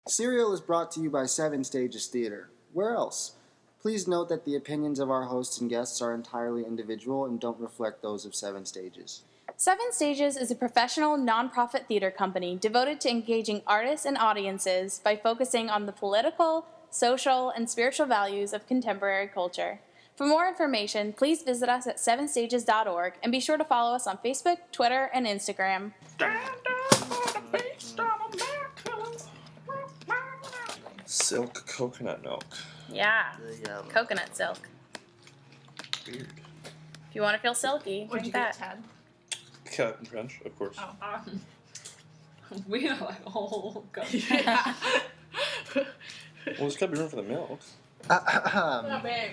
Serial is brought to you by Seven Stages Theater. Where else? Please note that the opinions of our hosts and guests are entirely individual and don't reflect those of Seven Stages. Seven Stages is a professional, nonprofit theater company devoted to engaging artists and audiences by focusing on the political, social, and spiritual values of contemporary culture. For more information, please visit us at sevenstages.org and be sure to follow us on Facebook, Twitter, and Instagram. Silk coconut milk. Yeah, coconut silk. Weird. If you want to feel silky, What'd drink you that. get, Tad? Captain Crunch, of course. Oh. We don't like oh god. Yeah. Well, there's gotta be room for the milk. Not big.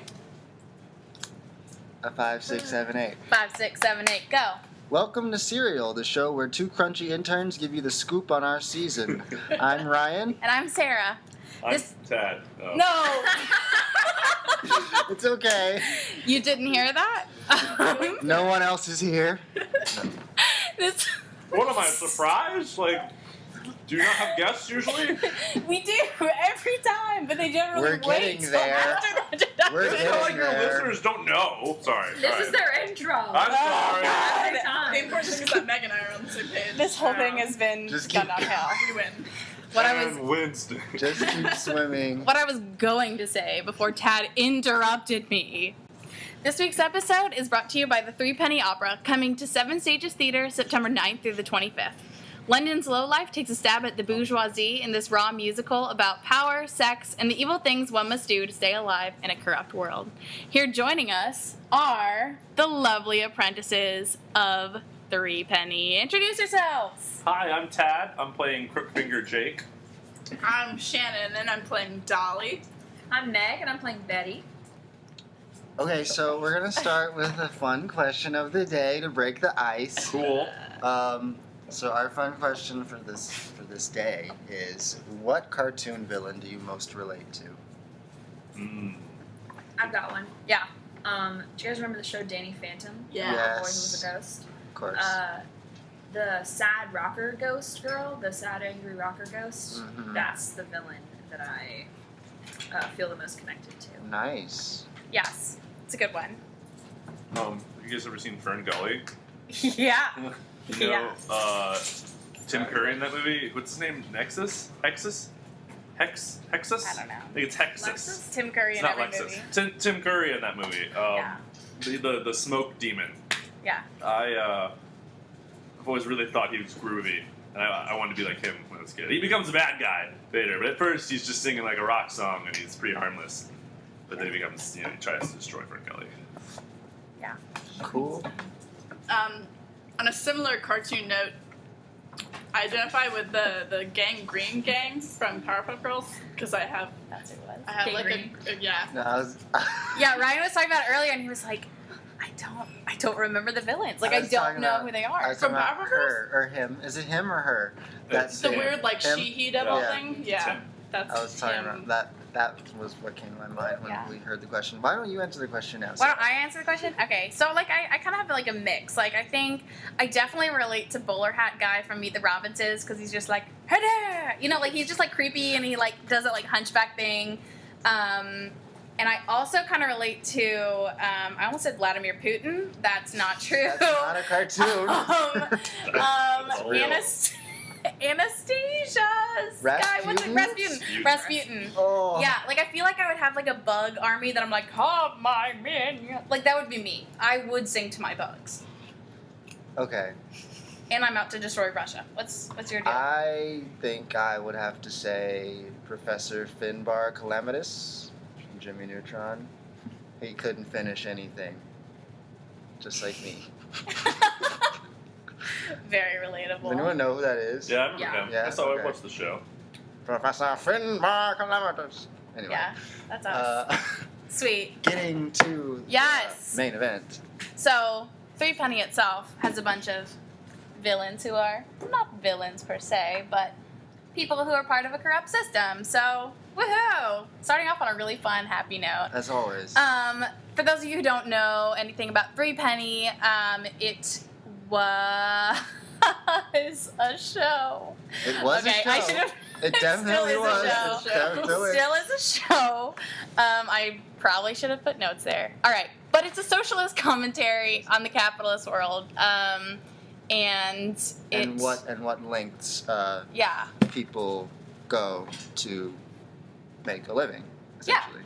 A 5, 6, 7, 8. 5, 6, 7, 8, go. Welcome to Serial, the show where two crunchy interns give you the scoop on our season. I'm Ryan. And I'm Sarah. I'm Tad. Oh. No! It's okay. You didn't hear that? No one else is here. This... What am I, surprised? Like, do you not have guests usually? We do every time, but they generally We're getting wait there. after the introduction. We're It's not like your there. listeners don't know. Sorry. This is their intro. I'm sorry. Every The time. important thing is that Meg and I are on the same page. This whole thing has been Just gone keep- downhill. We win. What And Wednesday. Just keep swimming. What I was going to say before Tad interrupted me. This week's episode is brought to you by the Threepenny Opera, coming to Seven Stages Theater September 9th through the 25th. London's lowlife takes a stab at the bourgeoisie in this raw musical about power, sex, and the evil things one must do to stay alive in a corrupt world. Here joining us are the lovely apprentices of Threepenny. Introduce yourselves! Hi, I'm Tad. I'm playing Crookfinger Jake. I'm Shannon, and I'm playing Dolly. I'm Meg, and I'm playing Betty. Okay, so we're gonna start with a fun question of the day to break the ice. Cool. So our fun question for this day is: what cartoon villain do you most relate to? I've got one. Yeah. Do you guys remember the show Danny Phantom? Yeah. The boy who Yes. was a ghost. Of course. The sad rocker ghost girl, the sad angry rocker ghost. Mhm. That's the villain that I feel the most connected to. Nice. Yes. It's a good one. You guys ever seen Fern Gully? Yeah. You know, Tim Curry in that movie. What's his name? Hexus? Hexus? I don't know. I think it's Hexus. Lexus? Tim Curry It's in not every Lexus. movie. Tim Curry in that movie. Yeah. The smoke demon. Yeah. I've always really thought he was groovy, and I wanted to be like him when I was a kid. He becomes a bad guy later, but at first he's just singing like a rock song, and he's pretty harmless. But then he becomes, he tries to destroy Fern Gully. Yeah. Cool. On a similar cartoon note, I identify with the Gang Green Gang from Powerpuff Girls because I have That's who it was. like Gang a yeah. No, I was, Yeah, Ryan was talking about it earlier, and he was like, I don't remember the villains. Like, I was don't talking know about- who they I are. was From talking about Powerpuff Girls? her or him. Is it him or her? That's The it. weird like Him? she devil Yeah. thing. Yeah. Tim. That's I was talking him. about that. That was what came to my mind when Yeah. we heard the question. Why don't you answer the question now? Why don't Sarah? I answer the question? Okay, so like I kind of have like a mix. Like I think I definitely relate to Bowler Hat Guy from Meet the Robinses because he's just like, hey there! You know, like he's just like creepy and he like does that like hunchback thing. And I also kind of relate to, I almost said Vladimir Putin. That's not true. That's not a cartoon. That's real. Anastasia's guy. What's it? Rasputin? Rasputin. Oh. Yeah, like I feel like I would have like a bug army that I'm like, oh my man. Like that would be me. I would sing to my bugs. Okay. And I'm out to destroy Russia. What's your deal? I think I would have to say Professor Finbar Calamitous from Jimmy Neutron. He couldn't finish anything. Just like me. Very relatable. Does anyone know who that is? Yeah, I remember Yeah. him. Yeah, I saw okay. I watched the show. Professor Finbar Calamitous. Anyway. Yeah, that's us. Sweet. Getting to Yes. the main event. So, Threepenny itself has a bunch of villains who are not villains per se, but people who are part of a corrupt system. So, woohoo! Starting off on a really fun, happy note. As always. For those of you who don't know anything about Threepenny, it was a show. It was a show. I should have. It definitely still is was. a show. It definitely. Still is a show. I probably should have put notes there. All right, but it's a socialist commentary on the capitalist world, and And what lengths Yeah, people go to make a living, essentially.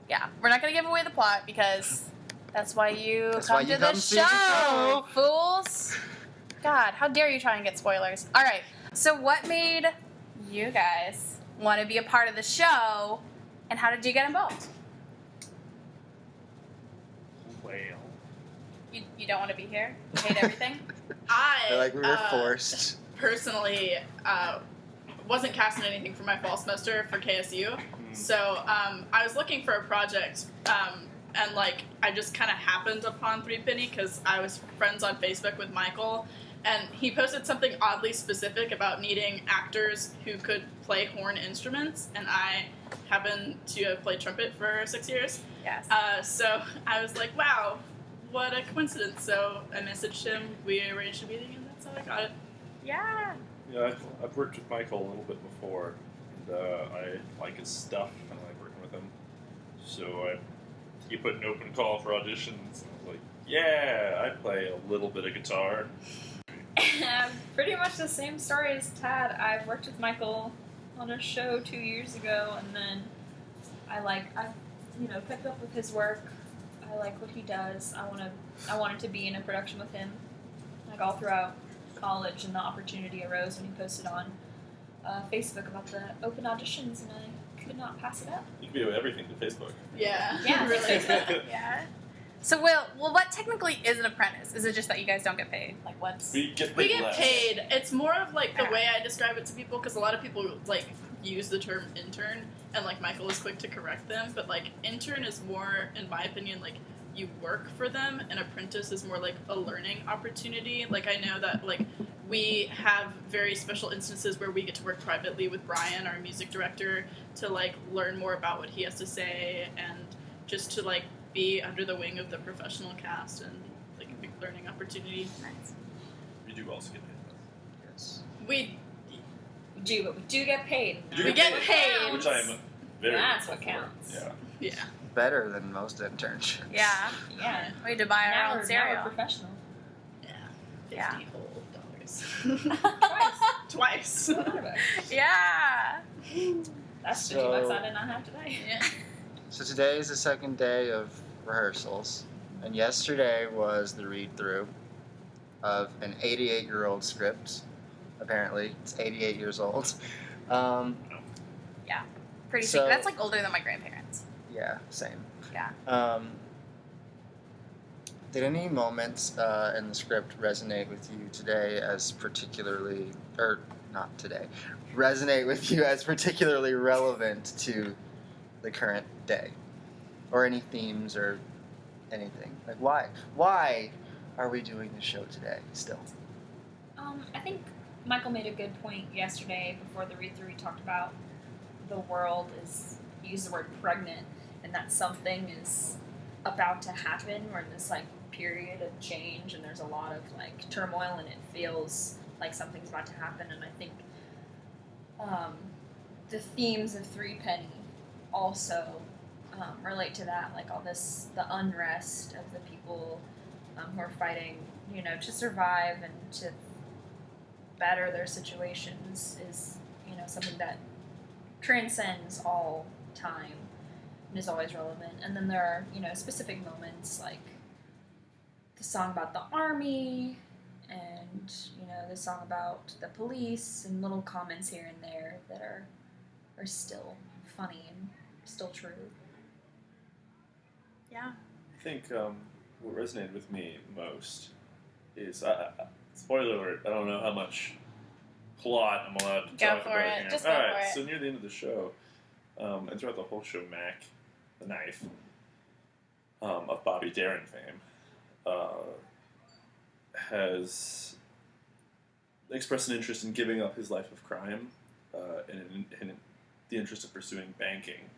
yeah. We're not gonna give away the plot because that's why you That's come why you to the come see the show. fools. God, how dare you try and get spoilers? All right. So, what made you guys want to be a part of the show, and how did you get involved? Well, You don't want to be here? You hate everything? They're like, we were I forced. personally wasn't casting anything for my fall semester for KSU, so I was looking for a project, and like I just kind of happened upon Threepenny because I was friends on Facebook with Michael, and he posted something oddly specific about needing actors who could play horn instruments, and I happen to have played trumpet for 6 years. Yes. So I was like, wow, what a coincidence. So I messaged him, we arranged a meeting, and that's how I got it. Yeah. Yeah, I've worked with Michael a little bit before, and I like his stuff, and I like working with him. So he put an open call for auditions, and I was like, yeah, I play a little bit of guitar. Pretty much the same story as Tad. I worked with Michael on a show 2 years ago, and then I kept up with his work. I like what he does. I wanted to be in a production with him, like all throughout college, and the opportunity arose when he posted on Facebook about the open auditions, and I could not pass it up. You can do everything to Facebook. Yeah. Yeah. Really. Yeah. So, well, what technically is an apprentice? Is it just that you guys don't get paid? Like, what's... We get paid We get less. paid. It's more of like the way I describe it to people, because a lot of people like use the term intern, and like Michael is quick to correct them, but like intern is more, in my opinion, like you work for them, and apprentice is more like a learning opportunity. Like I know that like we have very special instances where we get to work privately with Brian, our music director, to like learn more about what he has to say, and just to like be under the wing of the professional cast, and like a big learning opportunity. Nice. We do also get paid Yes. We But we do get paid. You We get paid. less. Which I am very That's grateful what for. counts. Yeah. yeah. Better than most internships. Yeah. Yeah. We had to buy our Now own we're cereal. professional. Yeah. $50 whole dollars. Twice. Twice. Yeah. That's So- $50 I did not have today. Yeah. So today is the second day of rehearsals, and yesterday was the read-through of an 88-year-old script. Apparently, it's 88 years old. Pretty So- sick. That's like older than my grandparents. Yeah, same. Yeah. Did any moments in the script resonate with you today as particularly, or not today, resonate with you as particularly relevant to the current day? Or any themes or anything? Like, why are we doing this show today still? I think Michael made a good point yesterday before the read-through. He talked about the world he used the word pregnant, and that something is about to happen. We're in this like period of change, and there's a lot of like turmoil, and it feels like something's about to happen. And I think the themes of Threepenny also relate to that, like all this, the unrest of the people who are fighting, to survive and to better their situations is, something that transcends all time and is always relevant. And then there are, specific moments like the song about the army and, the song about the police and little comments here and there that are still funny and still true. Yeah. I think what resonated with me most is, spoiler alert, I don't know how much plot I'm allowed to Go talk for about it. here. Just go All right, for it. so near the end of the show, and throughout the whole show, Mac, the knife, of Bobby Darin fame, has expressed an interest in giving up his life of crime in the interest of pursuing banking,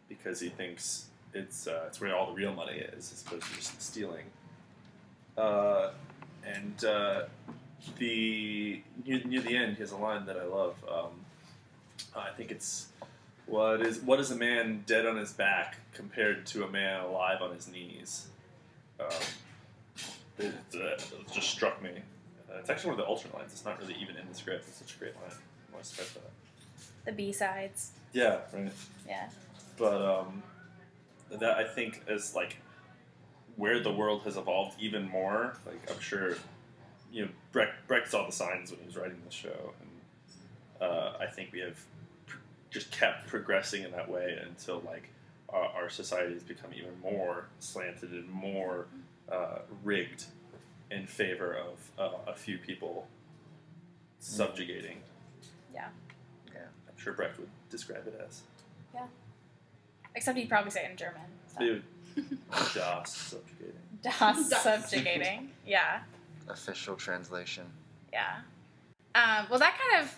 because he thinks it's where all the real money is, as opposed to just stealing. Near the end, he has a line that I love. I think it's what is a man dead on his back compared to a man alive on his knees? It just struck me. It's actually one of the alternate lines. It's not really even in the script. It's such a great line. I want to stress that. The B-sides. Yeah, right. Yeah. But that I think is like where the world has evolved even more. Like I'm sure, Brecht saw the signs when he was writing the show, and I think we have just kept progressing in that way until like our society has become even more slanted and more rigged in favor of a few people subjugating. Yeah. I'm sure Brecht would describe it as. Except he'd probably say it in German. So. Dude, Das subjugating. Das subjugating. Yeah. Official translation. Yeah. Well, that kind of,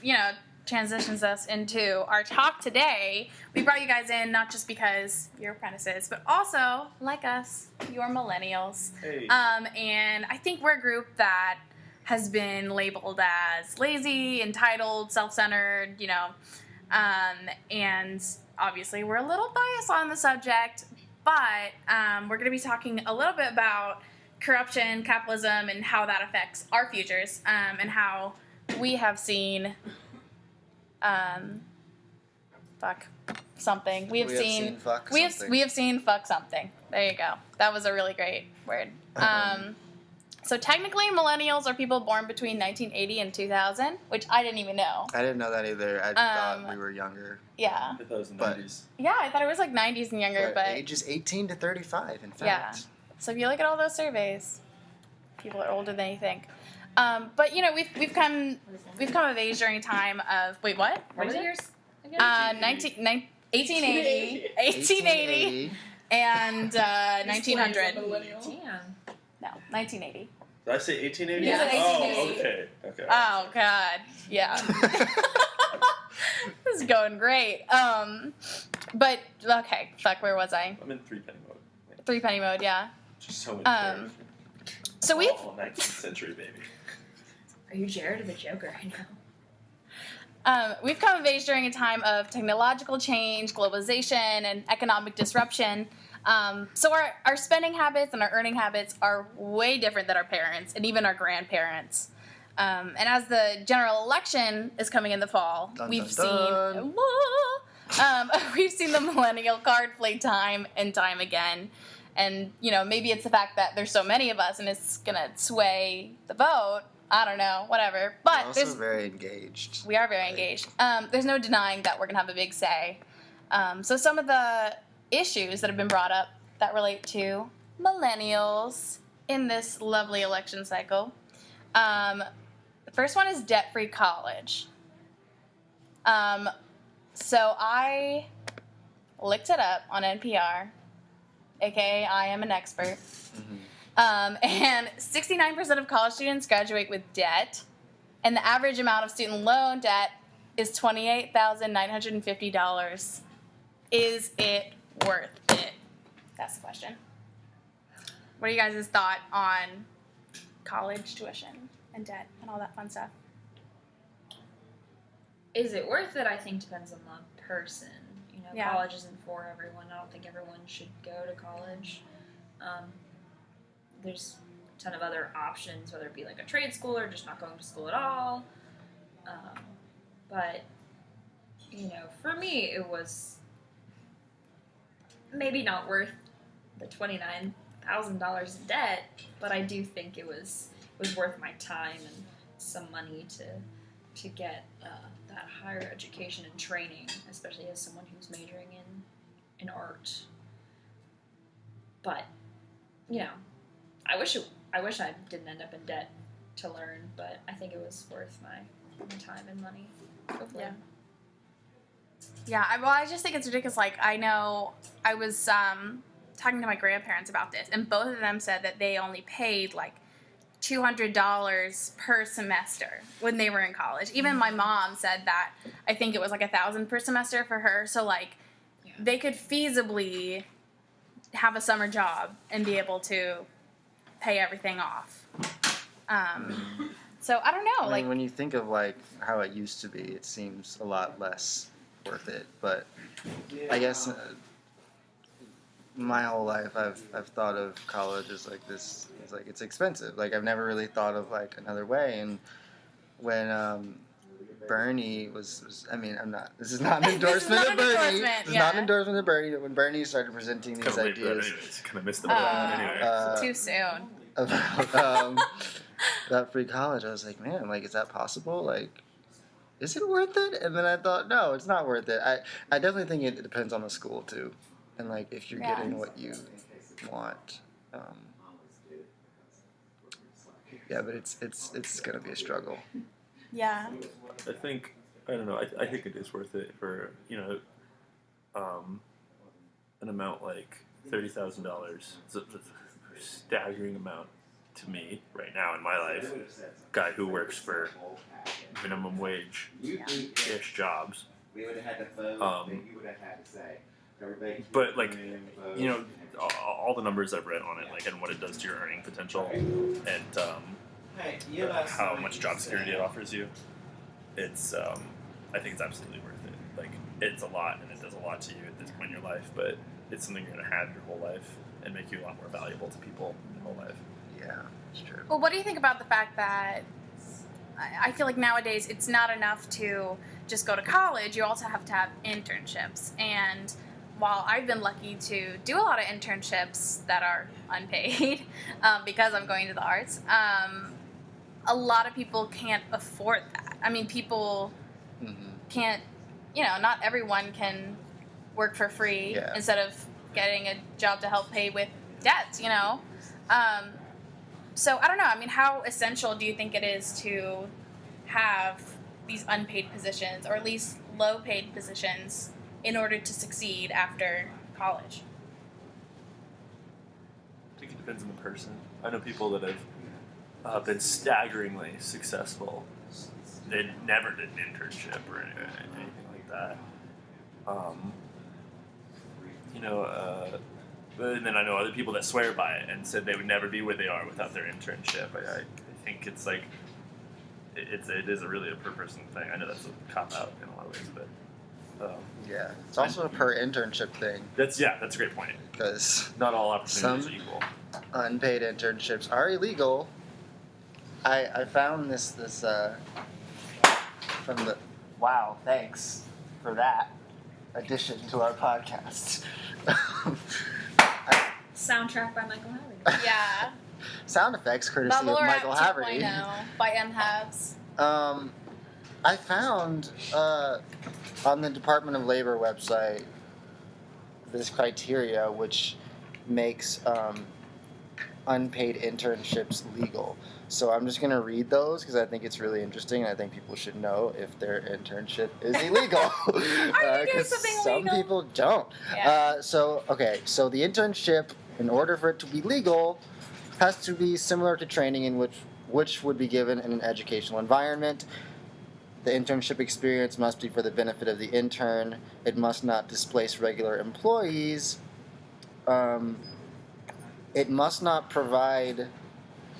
transitions us into our talk today. We brought you guys in not just because you're apprentices, but also, like us, you're millennials. Hey. And I think we're a group that has been labeled as lazy, entitled, self-centered, and obviously we're a little biased on the subject, but we're going to be talking a little bit about corruption, capitalism, and how that affects our futures, and how we have seen fuck something. We have seen fuck we something. have seen fuck something. There you go. That was a really great word. So technically, millennials are people born between 1980 and 2000, which I didn't even know. I didn't know that either. I thought we were younger. Yeah. I thought it was the But- 90s. Yeah, I thought it was like 90s and younger, but ages 18 to 35, in fact. Yeah. So if you look at all those surveys, people are older than you think. But we've come of age during a time of What was it yours? Again? 1880, 1880, and 1900. Millennial. Damn. No, 1980. Did I say 1880? You said Oh, 1880. okay. Oh God, yeah. This is going great. But okay, fuck. Where was I? I'm in Threepenny mode. Threepenny mode. Yeah. Just so much So we've 19th century, baby. Are you Jared or the Joker right now? we've come of age during a time of technological change, globalization, and economic disruption. So our spending habits and our earning habits are way different than our parents and even our grandparents. And as the general election is coming in the fall, Dun, we've dun, seen we've seen the millennial card play time and time again. And maybe it's the fact that there's so many of us and it's gonna sway the vote. I don't know, whatever. But We're also very engaged. we are very engaged. There's no denying that we're going to have a big say. So some of the issues that have been brought up that relate to millennials in this lovely election cycle. The first one is debt-free college. So I looked it up on NPR, aka I am an expert. Mhm. And 69% of college students graduate with debt, and the average amount of student loan debt is $28,950. Is it worth it? That's the question. What are you guys' thought on college tuition and debt and all that fun stuff? Is it worth it? I think depends on the person. Yeah. College isn't for everyone. I don't think everyone should go to college. There's a ton of other options, whether it be like a trade school or just not going to school at all. But, for me, it was maybe not worth the $29,000 in debt, but I do think it was worth my time and some money to get that higher education and training, especially as someone who's majoring in art. But, I wish I didn't end up in debt to learn, but I think it was worth my time and money. Hopefully. Yeah, I just think it's ridiculous. Like, I know I was talking to my grandparents about this, and both of them said that they only paid like $200 per semester when they were in college. Even my mom said that I think it was like $1,000 per semester for her. So like, they could feasibly have a summer job and be able to pay everything off. So I don't know. I mean, when you think of like how it used to be, it seems a lot less worth it. But I guess my whole life I've thought of college as like this. It's like it's expensive. Like I've never really thought of like another way. And when Bernie was I mean, I'm not. This is not an endorsement not of an Bernie. endorsement, This is yeah. not an endorsement of Bernie. But when Bernie started presenting these Kind of late for that ideas anyways. Kind of missed the boat anyway. Too soon. about free college, I was like, man, like, is that possible? Like, is it worth it? And then I thought, no, it's not worth it. I definitely think it depends on the school too, and like if you're Yeah. getting what you want. Yeah, but it's gonna be a struggle. Yeah. I think I don't know. I think it is worth it for an amount like $30,000. It's a staggering amount to me right now in my life. Guy who works for minimum wage ish jobs. But like all the numbers I've read on it, like and what it does to your earning potential, and how much job security it offers you. It's I think it's absolutely worth it. Like it's a lot, and it does a lot to you at this point in your life. But it's something you're gonna have your whole life, and make you a lot more valuable to people your whole life. Yeah, it's true. Well, what do you think about the fact that I feel like nowadays it's not enough to just go to college, you also have to have internships. And while I've been lucky to do a lot of internships that are unpaid because I'm going to the arts, a lot of people can't afford that. I mean, people can't, not everyone can work for free instead of getting a job to help pay with debts, So I don't know. I mean, how essential do you think it is to have these unpaid positions, or at least low-paid positions, in order to succeed after college? I think it depends on the person. I know people that have been staggeringly successful. They never did an internship or anything like that. And then I know other people that swear by it and said they would never be where they are without their internship. I think it's like it is really a per person thing. I know that's a cop out in a lot of ways, but yeah, it's also a per internship thing that's a great point. because Not all opportunities Some- are equal. unpaid internships are illegal. I found this from the thanks for that addition to our podcast. Soundtrack by Michael Haverty. Yeah. Sound effects courtesy of Bubble Michael Wrap Haverty. 2.0 by M. Habs. I found on the Department of Labor website this criteria which makes unpaid internships legal. So I'm just going to read those because I think it's really interesting, and I think people should know if their internship is illegal. Are you doing 'Cause something some illegal? people don't. Yeah. So the internship, in order for it to be legal, has to be similar to training in which would be given in an educational environment. The internship experience must be for the benefit of the intern. It must not displace regular employees. It must not provide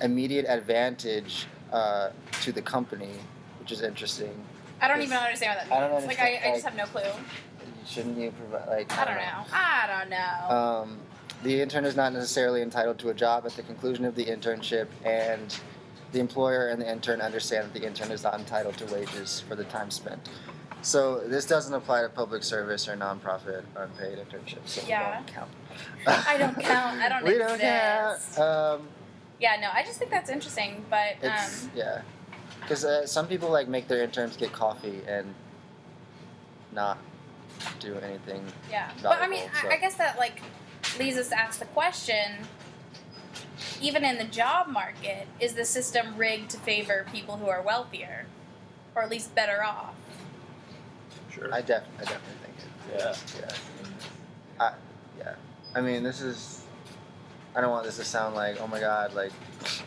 immediate advantage to the company, which is interesting. I don't even understand what that I don't means. understand, I just have no clue. Shouldn't you provide I don't know. The intern is not necessarily entitled to a job at the conclusion of the internship, and the employer and the intern understand that the intern is not entitled to wages for the time spent. So this doesn't apply to public service or nonprofit unpaid internships. So Yeah. we don't count. I don't count. I don't We exist. don't count. Yeah, no, I just think that's interesting, but It's because some people like make their interns get coffee and not do anything. yeah. But I mean, valuable, so. I guess that like leads us to ask the question: even in the job market, is the system rigged to favor people who are wealthier, or at least better off? Sure. I definitely think it. Yeah. Yeah. I mean, this is. I don't want this to sound like, oh my god, like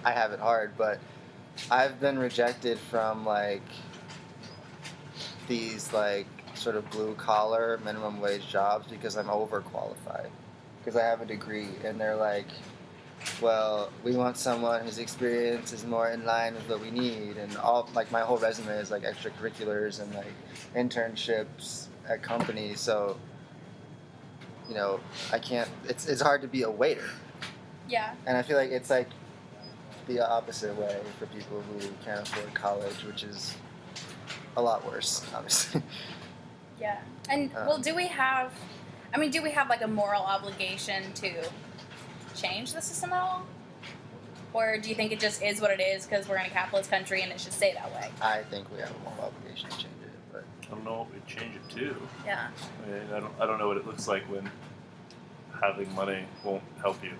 I have it hard, but I've been rejected from like these like sort of blue collar minimum wage jobs because I'm overqualified, because I have a degree, and they're like, well, we want someone whose experience is more in line with what we need, and all like my whole resume is like extracurriculars and like internships at companies, so I can't. It's hard to be a waiter, Yeah. and I feel like it's like the opposite way for people who can't afford college, which is a lot worse, obviously. Yeah. And do we have like a moral obligation to change the system at all? Or do you think it just is what it is because we're in a capitalist country and it should stay that way? I think we have a moral obligation to change it, but I don't know what we'd change it to. Yeah. I mean, I don't know what it looks like when having money won't help you.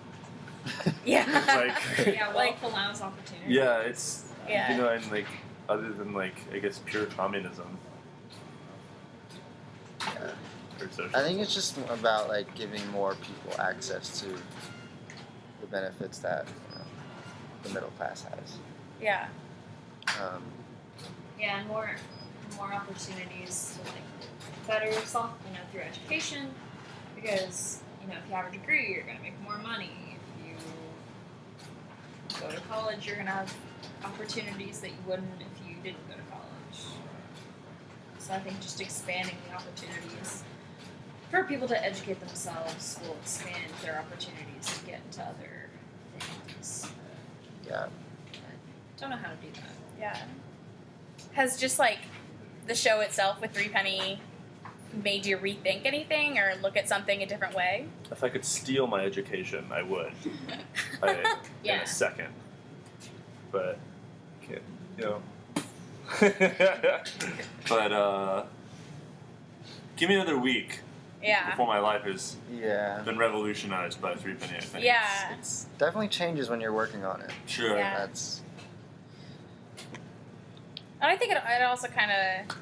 Yeah. Like, Yeah, wealth allows opportunity. yeah, it's Yeah. and like other than like I guess pure communism. yeah. Or socialism. I think it's just about like giving more people access to the benefits that the middle class has. Yeah. Yeah, and more opportunities to like better yourself, through education. Because, if you have a degree, you're gonna make more money. If you go to college, you're gonna have opportunities that you wouldn't if you didn't go to college. So I think just expanding the opportunities for people to educate themselves will expand their opportunities to get into other things. Yeah. Don't know how to do that. Yeah. Has just like the show itself with Threepenny made you rethink anything or look at something a different way? If I could steal my education, I would. In Yeah. a second. But can't, But give me another week Yeah. before my life has Yeah. been revolutionized by Threepenny. I think. Yeah. It's Definitely changes when you're working on it. sure. Yeah. That's And I think it also kind of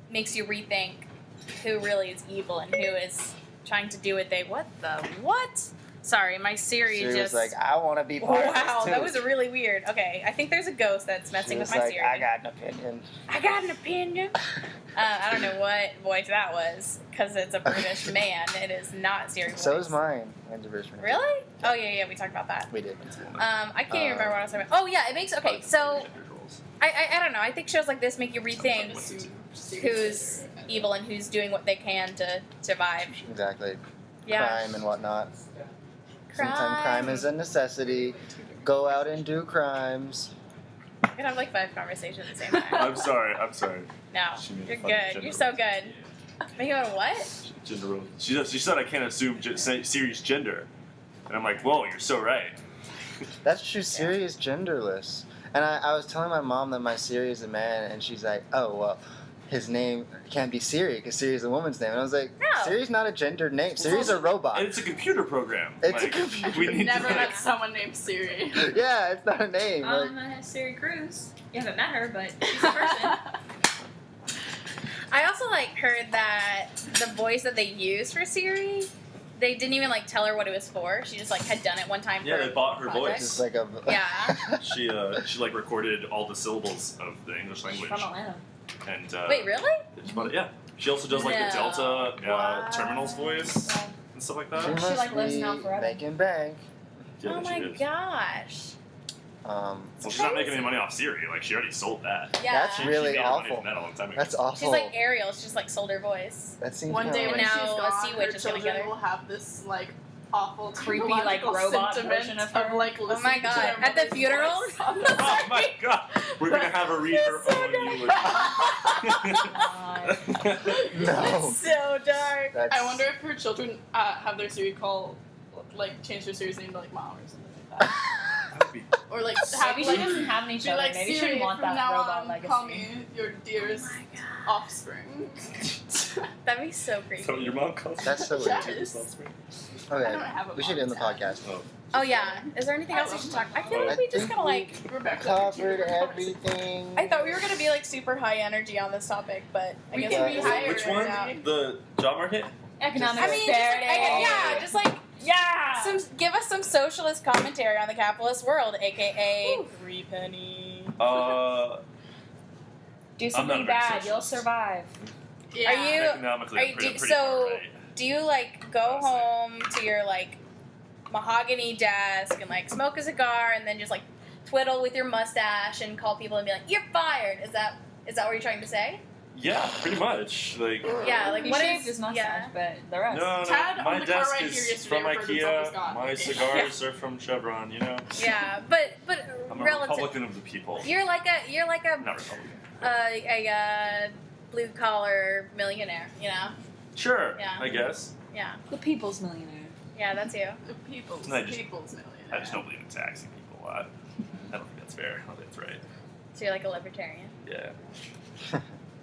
makes you rethink who really is evil and who is trying to do what? Sorry, my Siri she was just. like, I want to be part of this Wow, too. that was really weird. Okay, I think there's a ghost that's She messing was with my like, Siri. I got an opinion. I got an opinion. I don't know what voice that was because it's a British man. It is not Siri voice. So is mine. Mine's a British man. Really? Oh yeah, we talked about that. We did. I can't even remember what I was talking about. Oh yeah, it makes okay. So I don't know. I think shows like this make you rethink who's evil and who's doing what they can to survive. Exactly. Yeah. Crime and whatnot. Sometimes crime is a necessity. Go out and do crimes. You can have like 5 conversations at the same time. I'm sorry. No, She made you're fun of good. gender You're so roles. good. Make it what? Gender role. She said I can't assume Siri's gender, and I'm like, whoa, you're so right. That's true. Siri is genderless. And I was telling my mom that my Siri is a man, and she's like, oh, well, his name can't be Siri because Siri is a woman's name. And I was like, No. Siri's not a gendered name. Siri's a robot. And it's a computer program. It's a Like, computer. We need Never to, met someone named Siri. Yeah, it's not a name. Like, Siri Cruz. You haven't met her, but she's a person. I also heard that the voice that they used for Siri, they didn't even tell her what it was for. She just had done it one time. Yeah, for they bought her project. voice. just like a. Yeah. She recorded all the syllables of the English language. From Atlanta. And Wait, really? yeah. She also does the No. Delta Wow. Terminals voice and stuff like She that. must like, lives be now forever. making bank. Yeah, Oh she my is. gosh. Well, she's not making any money off Siri. She already sold that. Yeah. That's She really made her money awful. from that a long time ago. That's awful. She's like Ariel. She just sold her voice. That seems One day kinda when And she's now a gone, sea her witch is gonna children get her. will have this awful Creepy, technological robot sentiment version of of her. listening Oh my to God. their At the mother's funeral? voice on the Oh my god! We're gonna have her read her That's so own eulogy. No. So dark. That's, I wonder if her children have their Siri call, change their Siri's name to Mom or something like that. That'd be- Or have Maybe she doesn't have any be children. Maybe she Siri, didn't want from that now robot on, legacy. call me your dearest offspring. That'd be so creepy. So your mom calls That's so weird. Yes. I Okay, don't have a we should mom end the tag. podcast. Oh yeah. Is there anything else we should talk? I feel like we just kind of Rebecca, Covered everything. I thought we were gonna be super high energy on this topic, but I We guess can we're be just higher Which right one? now. The job market? Economic I mean, just give us some socialist commentary on the capitalist world, aka Threepenny. Do I'm not a something big bad, socialist. you'll survive. Are Yeah. you- Economically, I'm pretty so- far right. Do you go home to your mahogany desk and smoke a cigar and then just twiddle with your mustache and call people and be like, "You're fired"? Is that what you're trying to say? Yeah, pretty much. Like, Yeah, like He what shaved is his mustache, yeah? but the rest. no, Tad no, on my the car desk ride here is yesterday from referred to himself as IKEA. God. My cigars are from Chevron. You know, Yeah, but I'm a relative. Republican of the people. You're like a Not Republican. blue collar millionaire. You know? Sure, Yeah. I guess. Yeah, The people's millionaire. yeah, that's you. The people's No, I just- millionaire. I just don't believe in taxing people a lot. I don't think that's fair. I don't think that's right. So you're like a libertarian, Yeah.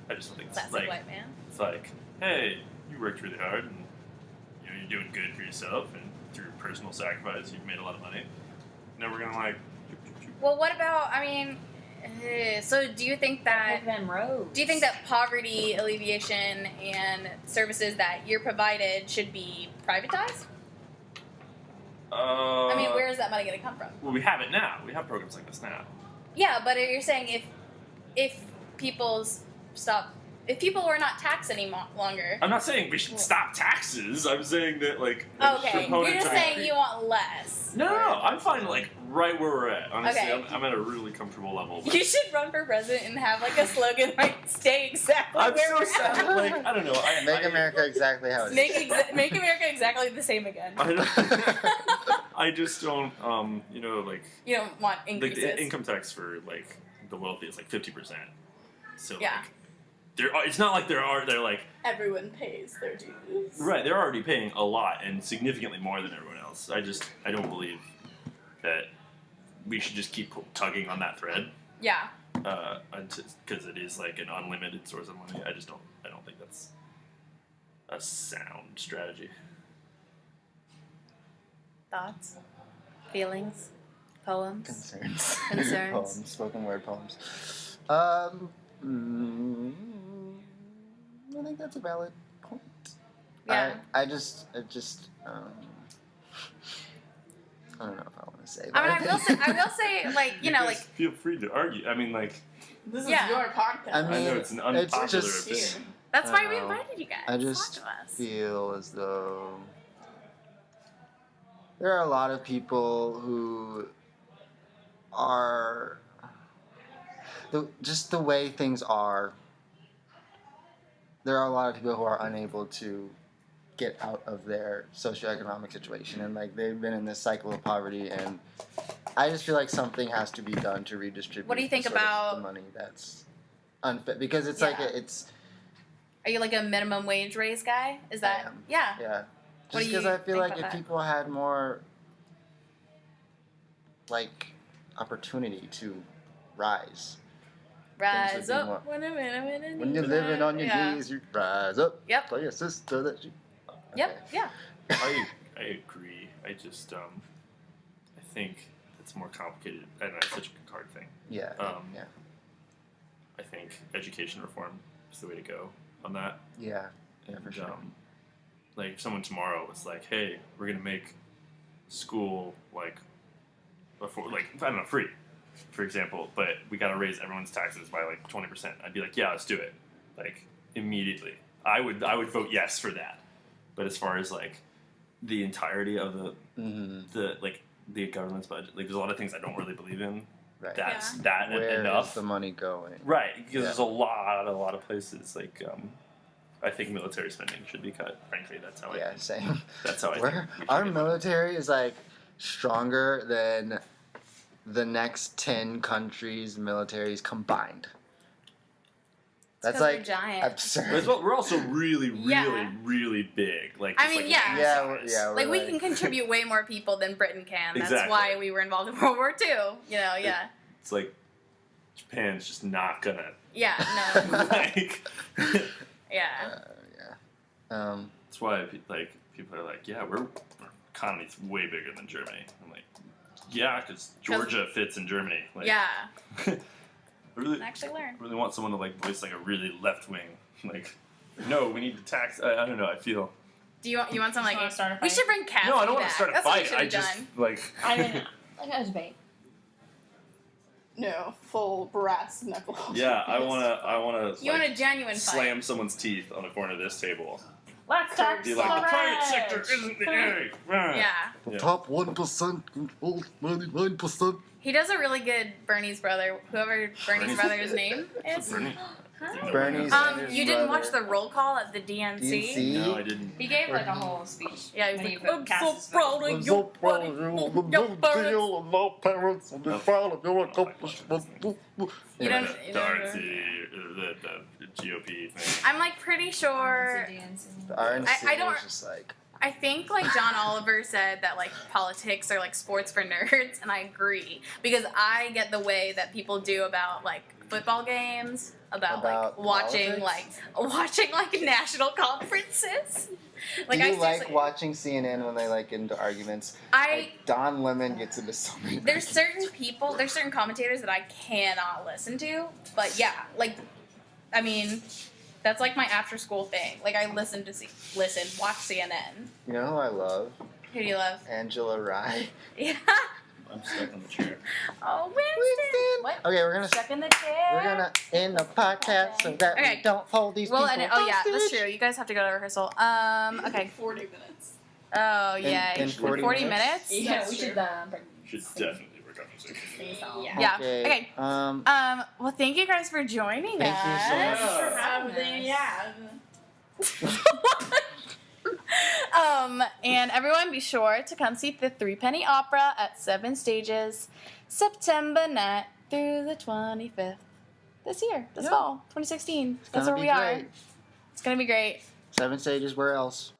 I just don't think it's classic like white man. it's like, hey, you worked really hard and you're doing good for yourself and through personal sacrifice you've made a lot of money. Now we're gonna like Well, what about? I mean, so do you think that? Have them roads. Do you think that poverty alleviation and services that you're provided should be privatized? I mean, where is that money going to come from? Well, we have it now. We have programs like this now. Yeah, but you're saying if people were not taxed any longer. I'm not saying we should stop taxes. I'm saying that like Okay, you're proponents just of saying increase- you want less. No, I'm fine like right where we're at. Honestly, Okay. I'm at a really comfortable level. You should run for president and have like a slogan like "Stay exactly I'm where so we're sad. at." Like I don't know. Make America exactly how it is. Make America exactly the same again. I just don't. Like You don't want increases. the income tax for like the wealthy is like 50%. So Yeah. like, it's not like they're like Everyone pays their dues. right. They're already paying a lot and significantly more than everyone else. I don't believe that we should just keep tugging on that thread. Yeah. Because it is like an unlimited source of money. I don't think that's a sound strategy. Thoughts, feelings, poems. Concerns. Concerns. Poems, spoken word poems. I think that's a valid point. Yeah. I just, I don't know if I want to say that. I mean, I will say, like, you know, guys like, feel free to argue. I mean, like This is Yeah. your podcast. I mean, I know it's an unpopular just- opinion. that's why we Oh. invited you guys. I to just talk to us. feel as though there are a lot of people who are just the way things are. There are a lot of people who are unable to get out of their socioeconomic situation, and like they've been in this cycle of poverty, and I just feel like something has to be done to redistribute. What do you think sort of about- the money that's unfit? Because it's Yeah. like it's Are you like a minimum wage raise guy? Is that? am. Yeah. yeah. What do Just because you I feel think like about if that? people had more like opportunity to rise. Rise would be up more- when I'm in When you're living on your yeah. knees, you rise up. Yep. Tell your sister that you. Yep. Yeah. I agree. I just I think it's more complicated. I don't know. It's such a hard thing. Yeah. Yeah. I think education reform is the way to go on that. Yeah. Yeah, for And, sure. like if someone tomorrow was like, "Hey, we're gonna make school like I don't know, free, for example, but we gotta raise everyone's taxes by like 20%," I'd be like, "Yeah, let's do it," like immediately. I would vote yes for that. But as far as like the entirety of the government's budget, like there's a lot of things I don't really believe in. Right. That's Yeah. that Where enough. is the money going? Right, because Yeah. there's a lot of places like I think military spending should be cut. Frankly, that's how Yeah, same. That's how I Where think we should our get it. military is like stronger than the next 10 countries' militaries combined. That's 'cause they're like giant. But absurd. we're also really, really, Yeah. really big. Like, I just mean, like yeah. Yeah, size. we're- yeah, we're Like we can contribute way more people than Britain can. That's Exactly. why we were involved in World War II. You know, yeah, It's like Japan's just not gonna yeah, no, like. yeah, yeah. That's why people are like, yeah, our economy's way bigger than Germany. I'm like, yeah, because Georgia fits in Germany. Like, yeah. I really, And actually learn. really want someone to like voice like a really left wing. Like, no, we need to tax. I don't know. I feel. Do you want something Just like wanna start a we fight. should bring Kathy No, I don't want back. to start a That's what we fight. should I have just done. like. I mean, like a debate. No, full brass knuckles. Yeah, I wanna. You want a genuine slam someone's teeth on a corner of this table. Let's talk Be like, the private storage. sector isn't the A. fight. Yeah, The Yeah. top 1% control 99%. he does a really good Bernie's brother. Whoever Bernie's brother's name is. Bernie. Bernie Sanders' You didn't brother. watch the roll call at the DNC? DNC? No, I didn't. He gave like a whole speech. Yeah, he was when like, he I'm cast so his proud vote. of you, buddy. Your parents. will be proud of your accomplishments. You don't. You don't know. The GOP thing. I'm like pretty sure. DNC. The RNC I don't- is just like, I think like John Oliver said that like politics are like sports for nerds, and I agree because I get the way that people do about like football games, about like watching like national conferences. Like do you I like seriously- watching CNN when they like get into arguments? I Like, Don Lemon gets into so many. there's certain people, there's certain commentators that I cannot listen to, but yeah, like I mean. That's like my after school thing. Like I listen, watch CNN. You know who I love? Who do you love? Angela Rye. Yeah. I'm stuck on the chair. Oh, Winston. What? Okay, we're gonna Stuck in the chair. end the podcast so that Okay. we don't hold these Well, people and oh yeah, that's hostage. true. You guys have to go to rehearsal. Okay. 40 minutes. Oh yeah. In 40 minutes. Yeah, That's we true. should Should definitely work on music. Yeah. Yeah. Okay. Okay. Well, thank you guys for joining Thank you so us. much. For having, yeah. And everyone be sure to come see the Threepenny Opera at 7 Stages, September 9th through the 25th. This year, this Yeah. fall, 2016. That's gonna where be we are. great. It's gonna be great. 7 Stages, where else?